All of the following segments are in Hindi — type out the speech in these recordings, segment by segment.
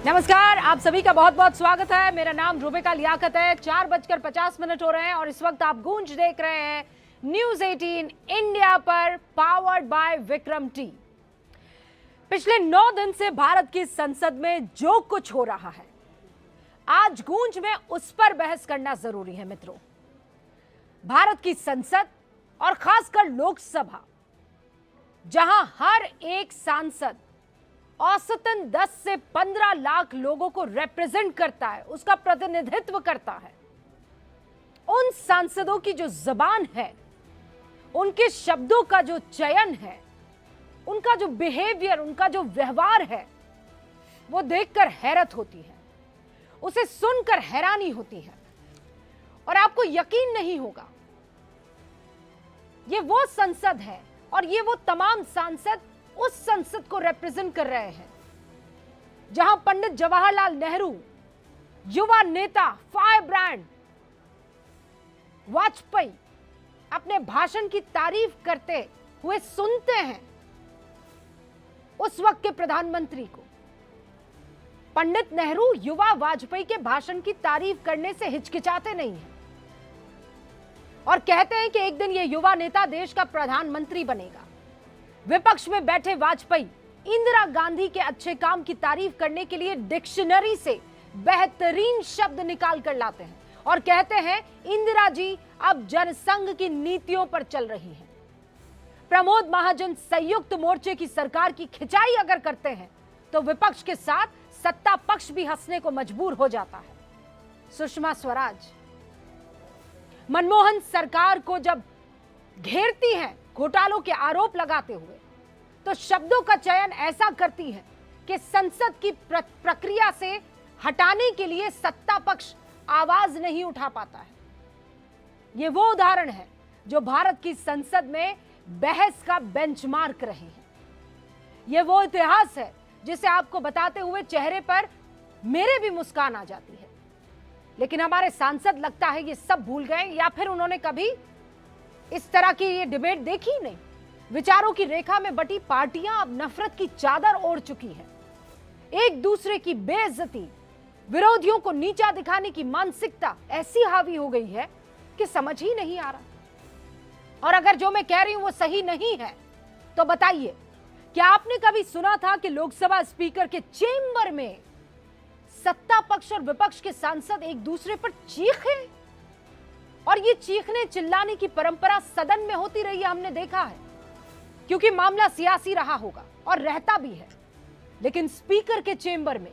नमस्कार, आप सभी का बहुत बहुत स्वागत है। मेरा नाम रूबिका लियाकत है। 4:50 हो रहे हैं और इस वक्त आप गूंज देख रहे हैं न्यूज 18 इंडिया पर, पावर्ड बाय विक्रम टी। पिछले 9 दिन से भारत की संसद में जो कुछ हो रहा है, आज गूंज में उस पर बहस करना जरूरी है मित्रों। भारत की संसद और खासकर लोकसभा, जहां हर एक सांसद औसतन 10 से 15 लाख लोगों को रिप्रेजेंट करता है, उसका प्रतिनिधित्व करता है। उन सांसदों की जो जबान है, उनके शब्दों का जो चयन है, उनका जो बिहेवियर, उनका जो व्यवहार है, वो देखकर हैरत होती है, उसे सुनकर हैरानी होती है। और आपको यकीन नहीं होगा, ये वो संसद है और ये वो तमाम सांसद उस संसद को रिप्रेजेंट कर रहे हैं जहां पंडित जवाहरलाल नेहरू, युवा नेता, फायर ब्रांड वाजपेयी अपने भाषण की तारीफ करते हुए सुनते हैं उस वक्त के प्रधानमंत्री को। पंडित नेहरू युवा वाजपेयी के भाषण की तारीफ करने से हिचकिचाते नहीं हैं और कहते हैं कि एक दिन यह युवा नेता देश का प्रधानमंत्री बनेगा। विपक्ष में बैठे वाजपेयी इंदिरा गांधी के अच्छे काम की तारीफ करने के लिए डिक्शनरी से बेहतरीन शब्द निकाल कर लाते हैं और कहते हैं इंदिरा जी अब जनसंघ की नीतियों पर चल रही हैं। प्रमोद महाजन संयुक्त मोर्चे की सरकार की खिंचाई अगर करते हैं तो विपक्ष के साथ सत्ता पक्ष भी हंसने को मजबूर हो जाता है। सुषमा स्वराज मनमोहन सरकार को जब घेरती हैं घोटालों के आरोप लगाते हुए, तो शब्दों का चयन ऐसा करती है कि संसद की प्रक्रिया से हटाने के लिए सत्ता पक्ष आवाज नहीं उठा पाता है। यह वो उदाहरण है जो भारत की संसद में बहस का बेंचमार्क रहे हैं। यह वो इतिहास है जिसे आपको बताते हुए चेहरे पर मेरे भी मुस्कान आ जाती है। लेकिन हमारे सांसद लगता है ये सब भूल गए, या फिर उन्होंने कभी इस तरह की ये डिबेट देखी नहीं। विचारों की रेखा में बटी पार्टियां अब नफरत की चादर ओढ़ चुकी है। एक दूसरे की बेइज्जती, विरोधियों को नीचा दिखाने की मानसिकता ऐसी हावी हो गई है कि समझ ही नहीं आ रहा। और अगर जो मैं कह रही हूं वो सही नहीं है तो बताइए, क्या आपने कभी सुना था कि लोकसभा स्पीकर के चेंबर में सत्ता पक्ष और विपक्ष के सांसद एक दूसरे पर चीखे? और ये चीखने चिल्लाने की परंपरा सदन में होती रही है, हमने देखा है, क्योंकि मामला सियासी रहा होगा और रहता भी है। लेकिन स्पीकर के चेंबर में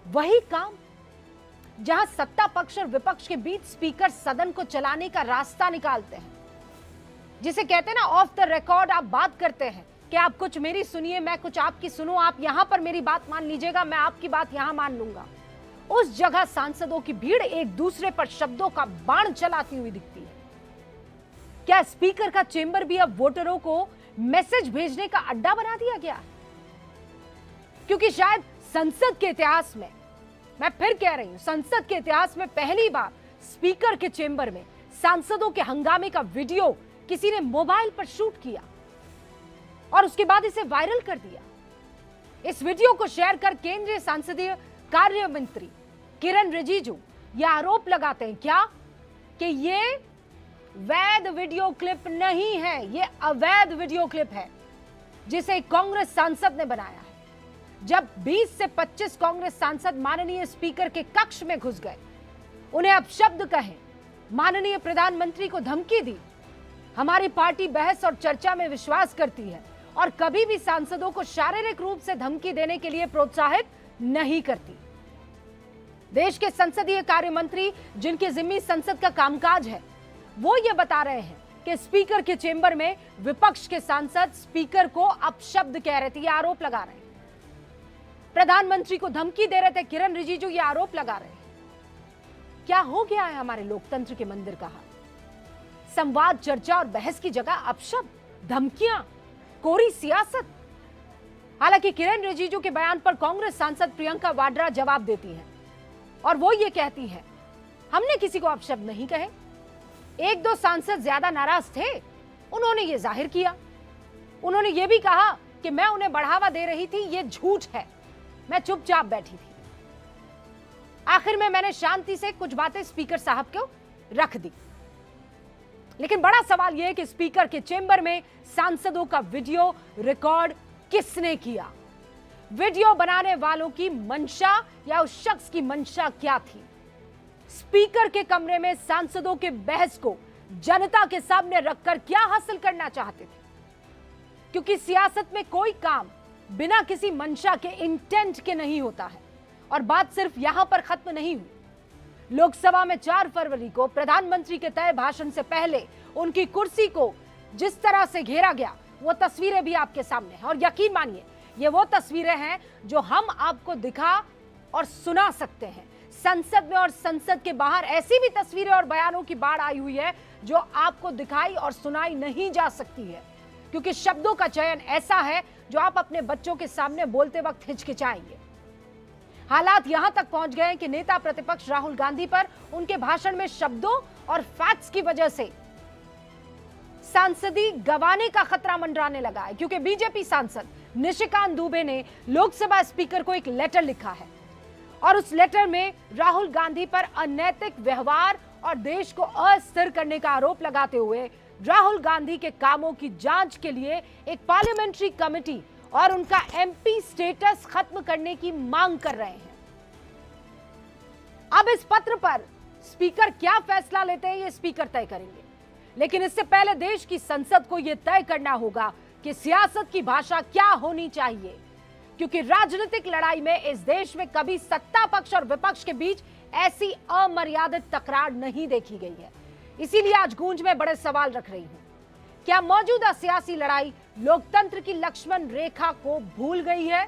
वही काम, जहां सत्ता पक्ष और विपक्ष के बीच स्पीकर सदन को चलाने का रास्ता निकालते हैं, जिसे कहते हैं ना ऑफ द रिकॉर्ड आप बात करते हैं कि आप कुछ मेरी सुनिए, मैं कुछ आपकी सुनूं, आप यहां पर मेरी बात मान लीजिएगा, मैं आपकी बात यहां मान लूंगा। उस जगह सांसदों की भीड़ एक दूसरे पर शब्दों का बाण चलाती हुई दिखती है। क्या स्पीकर का चेंबर भी अब वोटरों को मैसेज भेजने का अड्डा बना दिया गया है? क्योंकि शायद संसद के इतिहास में, मैं फिर कह रही हूं, संसद के इतिहास में पहली बार स्पीकर के चेंबर में सांसदों के हंगामे का वीडियो किसी ने मोबाइल पर शूट किया और उसके बाद इसे वायरल कर दिया। इस वीडियो को शेयर कर केंद्रीय संसदीय कार्य मंत्री किरण रिजिजू यह आरोप लगाते हैं क्या कि ये वैध वीडियो क्लिप नहीं है, ये अवैध वीडियो क्लिप है जिसे कांग्रेस सांसद ने बनाया है। जब 20 से 25 कांग्रेस सांसद माननीय स्पीकर के कक्ष में घुस गए, उन्हें अपशब्द कहे, माननीय प्रधानमंत्री को धमकी दी। हमारी पार्टी बहस और चर्चा में विश्वास करती है और कभी भी सांसदों को शारीरिक रूप से धमकी देने के लिए प्रोत्साहित नहीं करती। देश के संसदीय कार्य मंत्री, जिनके जिम्मे संसद का कामकाज है, वो ये बता रहे हैं कि स्पीकर के चेंबर में विपक्ष के सांसद स्पीकर को अपशब्द कह रहे थे, ये आरोप लगा रहे हैं। प्रधानमंत्री को धमकी दे रहे थे, किरण रिजिजू ये आरोप लगा रहे हैं। क्या हो गया है हमारे लोकतंत्र के मंदिर का हाल? संवाद, चर्चा और बहस की जगह अपशब्द, धमकियां, कोरी सियासत। हालांकि किरण रिजिजू के बयान पर कांग्रेस सांसद प्रियंका वाड्रा जवाब देती हैं और वो ये कहती है, हमने किसी को अपशब्द नहीं कहे। एक दो सांसद ज्यादा नाराज थे, उन्होंने ये जाहिर किया। उन्होंने ये भी कहा कि मैं उन्हें बढ़ावा दे रही थी, ये झूठ है। मैं चुपचाप बैठी थी। आखिर में मैंने शांति से कुछ बातें स्पीकर साहब को रख दी। लेकिन बड़ा सवाल यह है कि स्पीकर के चेंबर में सांसदों का वीडियो रिकॉर्ड किसने किया? वीडियो बनाने वालों की मंशा या उस शख्स की मंशा क्या थी? स्पीकर के कमरे में सांसदों के बहस को जनता के सामने रखकर क्या हासिल करना चाहते थे? क्योंकि सियासत में कोई काम बिना किसी मंशा के, इंटेंट के नहीं होता है। और बात सिर्फ यहां पर खत्म नहीं हुई। लोकसभा में 4 फरवरी को प्रधानमंत्री के तय भाषण से पहले उनकी कुर्सी को जिस तरह से घेरा गया, वो तस्वीरें भी आपके सामने हैं। और यकीन मानिए, ये वो तस्वीरें हैं जो हम आपको दिखा और सुना सकते हैं। संसद में और संसद के बाहर ऐसी भी तस्वीरें और बयानों की बाढ़ आई हुई है जो आपको दिखाई और सुनाई नहीं जा सकती है, क्योंकि शब्दों का चयन ऐसा है जो आप अपने बच्चों के सामने बोलते वक्त हिचकिचाएंगे। हालात यहां तक पहुंच गए कि नेता प्रतिपक्ष राहुल गांधी पर उनके भाषण में शब्दों और फैक्ट्स की वजह से सांसदी गंवाने का खतरा मंडराने लगा है, क्योंकि बीजेपी सांसद निशिकांत दुबे ने लोकसभा स्पीकर को एक लेटर लिखा है और उस लेटर में राहुल गांधी पर अनैतिक व्यवहार और देश को अस्थिर करने का आरोप लगाते हुए राहुल गांधी के कामों की जांच के लिए एक पार्लियामेंट्री कमेटी और उनका एमपी स्टेटस खत्म करने की मांग कर रहे हैं। अब इस पत्र पर स्पीकर क्या फैसला लेते हैं, ये स्पीकर तय करेंगे। लेकिन इससे पहले देश की संसद को यह तय करना होगा कि सियासत की भाषा क्या होनी चाहिए, क्योंकि राजनीतिक लड़ाई में इस देश में कभी सत्ता पक्ष और विपक्ष के बीच ऐसी अमर्यादित तकरार नहीं देखी गई है। इसीलिए आज गूंज में बड़े सवाल रख रही हूं। क्या मौजूदा सियासी लड़ाई लोकतंत्र की लक्ष्मण रेखा को भूल गई है?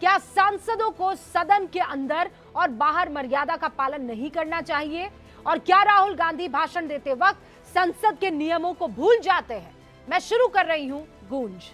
क्या सांसदों को सदन के अंदर और बाहर मर्यादा का पालन नहीं करना चाहिए? और क्या राहुल गांधी भाषण देते वक्त संसद के नियमों को भूल जाते हैं? मैं शुरू कर रही हूं गूंज।